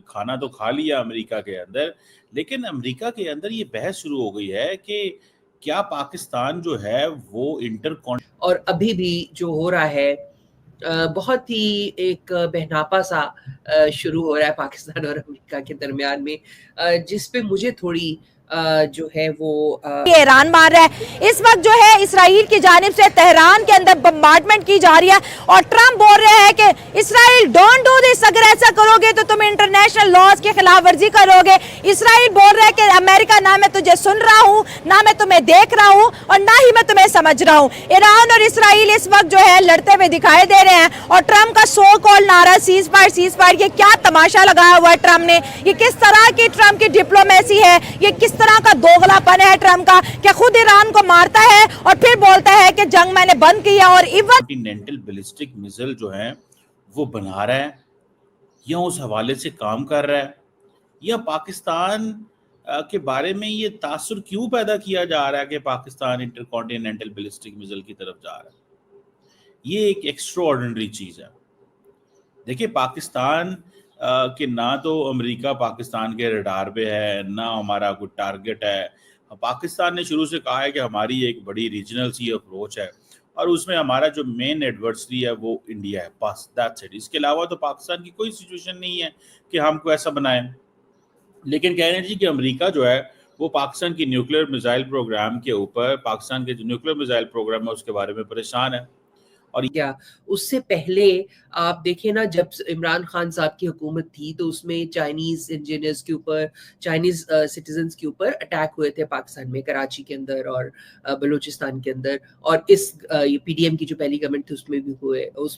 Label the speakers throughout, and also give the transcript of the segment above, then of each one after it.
Speaker 1: کھانا تو کھا لیا امریکہ کے اندر، لیکن امریکہ کے اندر یہ بحث شروع ہو گئی ہے کہ کیا پاکستان جو ہے وہ
Speaker 2: اور ابھی بھی جو ہو رہا ہے بہت ہی ایک بہناپا سا شروع ہو رہا ہے پاکستان اور امریکہ کے درمیان میں، جس پہ مجھے تھوڑی جو ہے وہ
Speaker 3: ایران مار رہا ہے اس وقت جو ہے اسرائیل کی جانب سے تہران کے اندر بمبارڈمنٹ کی جا رہی ہے، اور ٹرمپ بول رہے ہیں کہ اسرائیل ڈونٹ ڈو دس، اگر ایسا کرو گے تو تم انٹرنیشنل لاز کی خلاف ورزی کرو گے۔ اسرائیل بول رہا ہے کہ امریکہ نہ میں تجھے سن رہا ہوں، نہ میں تمہیں دیکھ رہا ہوں، اور نہ ہی میں تمہیں سمجھ رہا ہوں۔ ایران اور اسرائیل اس وقت جو ہے لڑتے ہوئے دکھائی دے رہے ہیں، اور ٹرمپ کا سو کال نعرہ سیز فائر، یہ کیا تماشا لگایا ہوا ہے ٹرمپ نے، یہ کس طرح کی ٹرمپ کی ڈپلومیسی ہے، یہ کس طرح کا دوغلا پن ہے ٹرمپ کا کہ خود ایران کو مارتا ہے اور پھر بولتا ہے کہ جنگ میں نے بند کیا، اور
Speaker 1: کانٹیننٹل بیلسٹک میزائل جو ہیں وہ بنا رہا ہے یا اس حوالے سے کام کر رہا ہے، یا پاکستان کے بارے میں یہ تاثر کیوں پیدا کیا جا رہا ہے کہ Pakistan inter continental ballistic missile کی طرف جا رہا ہے۔ یہ ایک ایکسٹرا آرڈنری چیز ہے۔ دیکھیں پاکستان کہ نہ تو امریکہ پاکستان کے ریڈار پہ ہے، نہ ہمارا کوئی ٹارگٹ ہے۔ پاکستان نے شروع سے کہا ہے کہ ہماری ایک بڑی ریجنل سی اپروچ ہے، اور اس میں ہمارا جو مین ایڈورسری ہے وہ انڈیا ہے، بس دیٹس اٹ۔ اس کے علاوہ تو پاکستان کی کوئی سچویشن نہیں ہے کہ ہم کو ایسا بنائیں۔ لیکن کہہ رہے ہیں جی کہ امریکہ جو ہے وہ پاکستان کی نیوکلیر میزائل پروگرام کے اوپر، پاکستان کے جو نیوکلیر میزائل پروگرام ہے اس کے بارے میں پریشان ہے۔
Speaker 2: اور کیا اس سے پہلے آپ دیکھیں نا، جب عمران خان صاحب کی حکومت تھی تو اس میں چائنیز انجینئرز کے اوپر، چائنیز سٹیزنز کے اوپر اٹیک ہوئے تھے پاکستان میں، کراچی کے اندر اور بلوچستان کے اندر، اور اس پی ڈی ایم کی جو پہلی گورنمنٹ تھی اس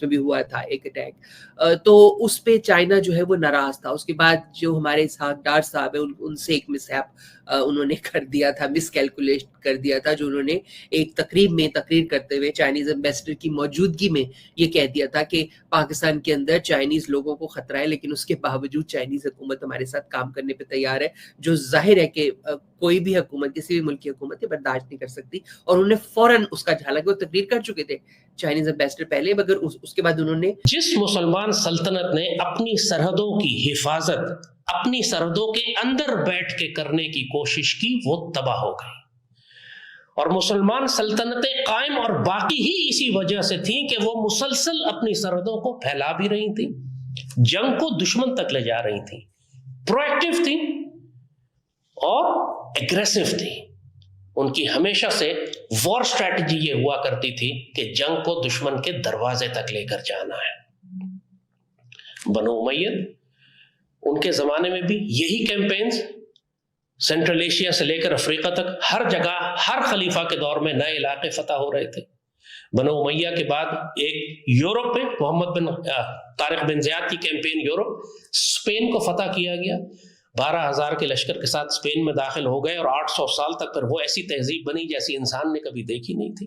Speaker 2: میں بھی ہوا تھا ایک اٹیک۔ تو اس پہ چائنا جو ہے وہ ناراض تھا۔ اس کے بعد جو ہمارے اسحاق ڈار صاحب ہیں ان سے ایک مسہپ انہوں نے کر دیا تھا، مس کیلکولیٹ کر دیا تھا، جو انہوں نے ایک تقریب میں تقریر کرتے ہوئے چائنیز ایمبیسڈر کی موجودگی میں یہ کہہ دیا تھا کہ پاکستان کے اندر چائنیز لوگوں کو خطرہ ہے، لیکن اس کے باوجود چائنیز حکومت ہمارے ساتھ کام کرنے پہ تیار ہے، جو ظاہر ہے کہ کوئی بھی حکومت، کسی بھی ملک کی حکومت یہ برداشت نہیں کر سکتی۔ اور انہوں نے فوراً اس کا حالانکہ وہ تقریر کر چکے تھے چائنیز ایمبیسڈر پہلے، مگر اس کے بعد انہوں نے
Speaker 4: جس مسلمان سلطنت نے اپنی سرحدوں کی حفاظت اپنی سرحدوں کے اندر بیٹھ کے کرنے کی کوشش کی، وہ تباہ ہو گئی۔ اور مسلمان سلطنتیں قائم اور باقی ہی اسی وجہ سے تھیں کہ وہ مسلسل اپنی سرحدوں کو پھیلا بھی رہی تھیں، جنگ کو دشمن تک لے جا رہی تھیں، پروایکٹیو تھیں اور ایگریسو تھیں۔ ان کی ہمیشہ سے وار سٹریٹجی یہ ہوا کرتی تھی کہ جنگ کو دشمن کے دروازے تک لے کر جانا ہے۔ بنو امیہ ان کے زمانے میں بھی یہی کیمپینز سینٹرل ایشیا سے لے کر افریقہ تک ہر جگہ، ہر خلیفہ کے دور میں نئے علاقے فتح ہو رہے تھے۔ بنو امیہ کے بعد ایک یورپ میں محمد بن طارق بن زیاد کی کیمپین، یورپ، اسپین کو فتح کیا گیا، 12,000 کے لشکر کے ساتھ اسپین میں داخل ہو گئے، اور 800 سال تک پر وہ ایسی تہذیب بنی جیسی انسان نے کبھی دیکھی نہیں تھی۔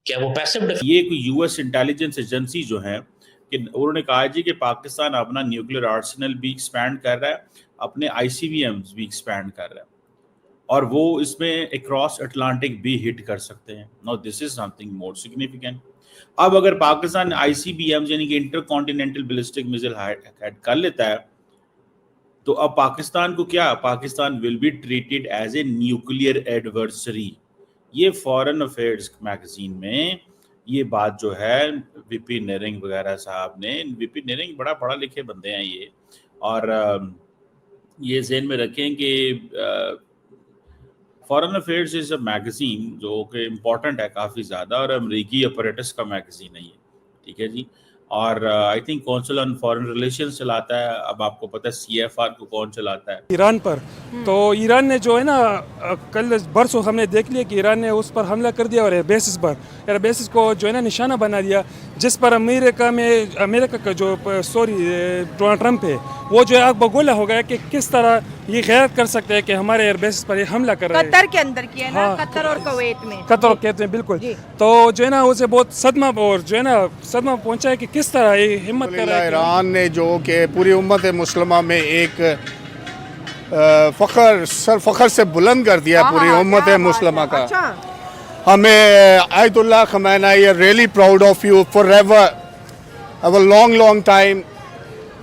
Speaker 4: کیا وہ پیسو
Speaker 1: یہ کوئی یو ایس انٹیلیجنس ایجنسی جو ہیں کہ انہوں نے کہا جی کہ پاکستان اپنا نیوکلیر آرسنل بھی ایکسپینڈ کر رہا ہے، اپنے آئی سی وی ایمز بھی ایکسپینڈ کر رہا ہے، اور وہ اس میں اکراس اٹلانٹک بھی ہٹ کر سکتے ہیں۔ No this is something more significant. اب اگر Pakistan I C B Ms یعنی کہ انٹر کانٹیننٹل بیلسٹک میزائل ہیڈ کر لیتا ہے تو اب پاکستان کو کیا، Pakistan will be treated as a nuclear adversary. یہ فارن افیئرز میگزین میں یہ بات جو ہے وی پی نیرنگ وغیرہ صاحب نے، وی پی نیرنگ بڑا پڑھا لکھے بندے ہیں یہ، اور یہ ذہن میں رکھیں کہ foreign affairs is a magazine جو کہ امپورٹنٹ ہے کافی زیادہ، اور امریکی اپریٹس کا میگزین ہے یہ، ٹھیک ہے جی۔ اور I think council on foreign relations چلاتا ہے، اب آپ کو پتہ ہے سی ایف آر کو کون چلاتا ہے،
Speaker 5: ایران پر۔ تو ایران نے جو ہے نا کل برسوں ہم نے دیکھ لیا کہ ایران نے اس پر حملہ کر دیا، اور بیسس پر ایئر بیسس کو جو ہے نا نشانہ بنا دیا، جس پر امریکہ کا جو ڈونلڈ ٹرمپ ہے وہ جو ہے آگ بگولہ ہو گیا کہ کس طرح یہ غیرت کر سکتے ہیں کہ ہمارے ایئر بیسس پر یہ حملہ کر رہے ہیں۔
Speaker 3: قطر کے اندر کیا نا، قطر اور کویت میں،
Speaker 5: قطر اور کویت میں بالکل۔ تو جو ہے نا اسے بہت صدمہ، اور جو ہے نا صدمہ پہنچا ہے کہ کس طرح یہ ہمت کر رہا ہے۔
Speaker 6: ایران نے جو کہ پوری امت مسلمہ میں ایک فخر سے بلند کر دیا پوری امت مسلمہ کا۔ ہمیں آیت اللہ Khamenei, really proud of you forever, long time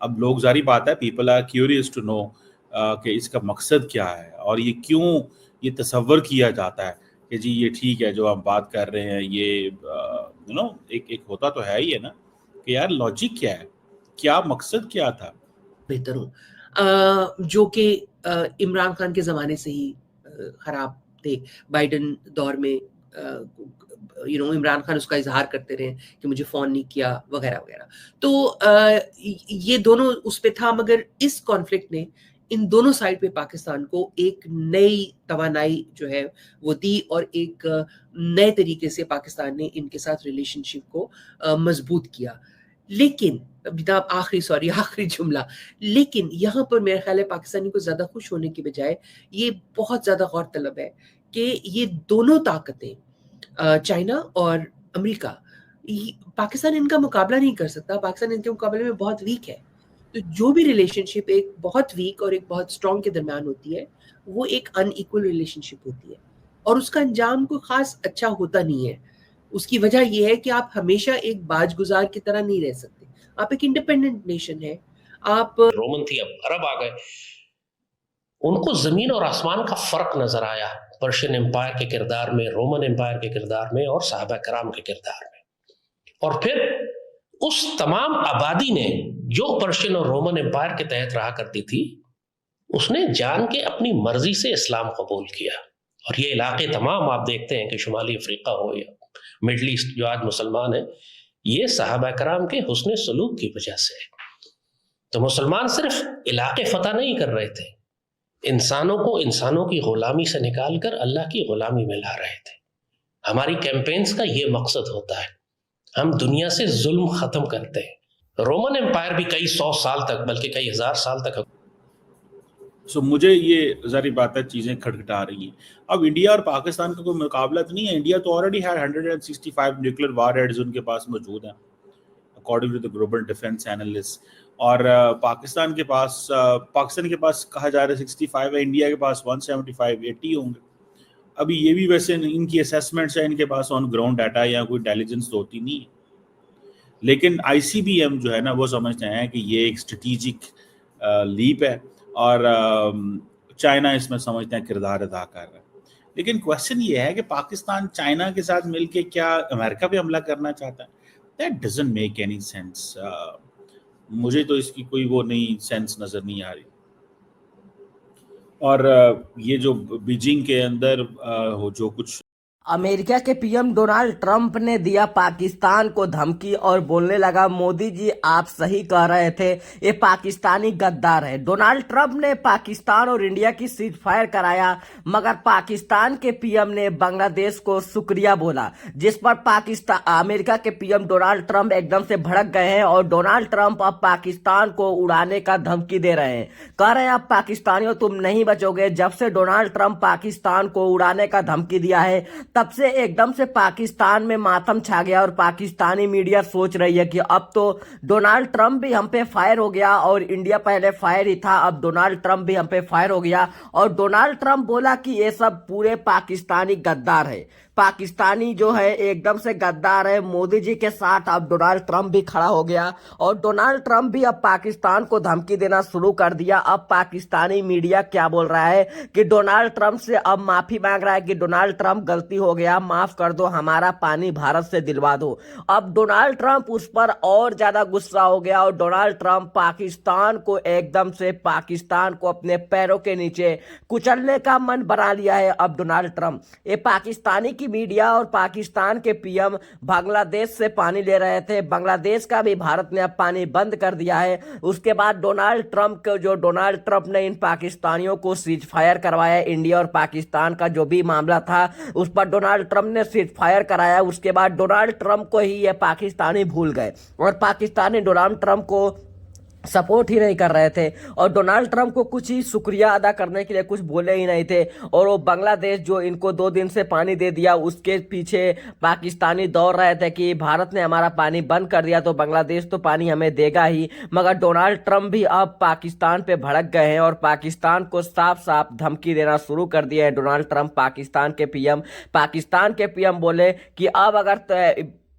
Speaker 1: اب لوگ ظاہری بات ہے people are curious to know کہ اس کا مقصد کیا ہے اور یہ کیوں یہ تصور کیا جاتا ہے کہ جی یہ ٹھیک ہے جو ہم بات کر رہے ہیں یہ ایک ہوتا تو ہے ہی ہے نا کہ یار لاجک کیا ہے, کیا مقصد کیا تھا.
Speaker 2: بہتر ہوں جو کہ عمران خان کے زمانے سے ہی خراب تھے. بائیڈن دور میں عمران خان اس کا اظہار کرتے رہے کہ مجھے فون نہیں کیا وغیرہ وغیرہ. تو یہ دونوں اس پہ تھا, مگر اس کانفلکٹ نے ان دونوں سائڈ پہ پاکستان کو ایک نئی توانائی جو ہے وہ دی اور ایک نئے طریقے سے پاکستان نے ان کے ساتھ ریلیشن شپ کو مضبوط کیا. لیکن آخری جملہ, لیکن یہاں پر میرا خیال ہے پاکستانی کو زیادہ خوش ہونے کی بجائے یہ بہت زیادہ غور طلب ہے کہ یہ دونوں طاقتیں چائنا اور امریکہ, پاکستان ان کا مقابلہ نہیں کر سکتا, پاکستان ان کے مقابلے میں بہت ویک ہے. تو جو بھی ریلیشن شپ ایک بہت ویک اور ایک بہت اسٹرانگ کے درمیان ہوتی ہے وہ ایک ان ایکول ریلیشن شپ ہوتی ہے اور اس کا انجام کوئی خاص اچھا ہوتا نہیں ہے. اس کی وجہ یہ ہے کہ آپ ہمیشہ ایک باج گزار کی طرح نہیں رہ سکتے, آپ ایک انڈیپینڈنٹ نیشن ہے. آپ
Speaker 4: رومن تھی, اب عرب آ گئے, ان کو زمین اور آسمان کا فرق نظر آیا پرشین امپائر کے کردار میں, رومن امپائر کے کردار میں اور صحابہ کرام کے کردار میں. اور پھر اس تمام آبادی نے جو پرشین اور رومن امپائر کے تحت رہا کرتی تھی اس نے جان کے اپنی مرضی سے اسلام قبول کیا. اور یہ علاقے تمام آپ دیکھتے ہیں کہ شمالی افریقہ ہو یا مڈل ایسٹ جو آج مسلمان ہیں, یہ صحابہ کرام کے حسن سلوک کی وجہ سے. تو مسلمان صرف علاقے فتح نہیں کر رہے تھے, انسانوں کو انسانوں کی غلامی سے نکال کر اللہ کی غلامی میں لا رہے تھے. ہماری کیمپینز کا یہ مقصد ہوتا ہے, ہم دنیا سے ظلم ختم کرتے ہیں. رومن امپائر بھی کئی سو سال تک بلکہ کئی ہزار سال تک.
Speaker 1: سو مجھے یہ ذری بات ہے چیزیں کھٹکھٹا رہی ہیں. اب انڈیا اور پاکستان کا کوئی مقابلہ تو نہیں ہے. انڈیا تو آلریڈی ہے 165 نیوکلیر وار ہیڈز ان کے پاس موجود ہیں according to the global defence analyst. اور پاکستان کے پاس کہا جا رہا ہے 65 ہے, انڈیا کے پاس 175-80 ہوں گے. ابھی یہ بھی ویسے ان کی اسیسمنٹس ہے, ان کے پاس آن گراؤنڈ ڈاٹا یا کوئی انٹیلیجنس تو ہوتی نہیں ہے. لیکن ICBM جو ہے نا وہ سمجھتے ہیں کہ یہ ایک اسٹریٹجک لیپ ہے اور چائنا اس میں سمجھتے ہیں کردار ادا کر رہا ہے. لیکن کوشچن یہ ہے کہ پاکستان چائنا کے ساتھ مل کے کیا امریکہ پہ حملہ کرنا چاہتا ہے؟ That doesn't make any sense. مجھے تو اس کی کوئی وہ نہیں سینس نظر نہیں آ رہی. اور یہ جو بیجنگ کے اندر جو کچھ
Speaker 7: امریکہ کے PM ڈونالڈ ٹرمپ نے دیا پاکستان کو دھمکی اور بولنے لگا مودی جی آپ صحیح کہہ رہے تھے, یہ پاکستانی غدار ہے. ڈونالڈ ٹرمپ نے پاکستان اور انڈیا کی سیز فائر کرایا, مگر پاکستان کے PM نے بنگلہ دیش کو شکریہ بولا, جس پر امریکہ کے PM ڈونالڈ ٹرمپ ایک دم سے بھڑک گئے ہیں اور ڈونالڈ ٹرمپ اب پاکستان کو اڑانے کا دھمکی دے رہے ہیں. کہہ رہے ہیں اب پاکستانیوں تم نہیں بچو گے. جب سے ڈونالڈ ٹرمپ پاکستان کو اڑانے کا دھمکی دیا ہے تب سے ایک دم سے پاکستان میں ماتم چھا گیا اور پاکستانی میڈیا سوچ رہی ہے کہ اب تو ڈونالڈ ٹرمپ بھی ہم پہ فائر ہو گیا, اور انڈیا پہلے فائر ہی تھا, اب ڈونالڈ ٹرمپ بھی ہم پہ فائر ہو گیا. اور ڈونالڈ ٹرمپ بولا کہ یہ سب پورے پاکستانی غدار ہے, پاکستانی جو ہے ایک دم سے غدار ہے. مودی جی کے ساتھ اب ڈونالڈ ٹرمپ بھی کھڑا ہو گیا اور ڈونالڈ ٹرمپ بھی اب پاکستان کو دھمکی دینا شروع کر دیا. اب پاکستانی میڈیا کیا بول رہا ہے کہ ڈونالڈ ٹرمپ سے اب معافی مانگ رہا ہے کہ ڈونالڈ ٹرمپ غلطی ہو گیا, معاف کر دو, ہمارا پانی بھارت سے دلوا دو. اب ڈونالڈ ٹرمپ اس پر اور زیادہ غصہ ہو گیا اور ڈونالڈ ٹرمپ پاکستان کو ایک دم سے پاکستان کو اپنے پیروں کے نیچے کچلنے کا من بنا لیا ہے. اب ڈونالڈ ٹرمپ یہ پاکستانی کی میڈیا اور پاکستان کے PM بنگلہ دیش سے پانی لے رہے تھے, بنگلہ دیش کا بھی بھارت نے اب پانی بند کر دیا ہے. اس کے بعد ڈونالڈ ٹرمپ نے ان پاکستانیوں کو سیز فائر کروایا. انڈیا اور پاکستان کا جو بھی معاملہ تھا اس پر ڈونالڈ ٹرمپ نے سیز فائر کرایا. اس کے بعد ڈونالڈ ٹرمپ کو ہی یہ پاکستانی بھول گئے اور پاکستانی ڈونالڈ ٹرمپ کو سپورٹ ہی نہیں کر رہے تھے اور ڈونالڈ ٹرمپ کو کچھ ہی شکریہ ادا کرنے کے لیے کچھ بولے ہی نہیں تھے. اور وہ بنگلہ دیش جو ان کو 2 دن سے پانی دے دیا اس کے پیچھے پاکستانی دوڑ رہے تھے کہ بھارت نے ہمارا پانی بند کر دیا تو بنگلہ دیش تو پانی ہمیں دے گا ہی. مگر ڈونالڈ ٹرمپ بھی اب پاکستان پہ بھڑک گئے ہیں اور پاکستان کو صاف صاف دھمکی دینا شروع کر دیا ہے. ڈونالڈ ٹرمپ پاکستان کے PM بولے کہ اب اگر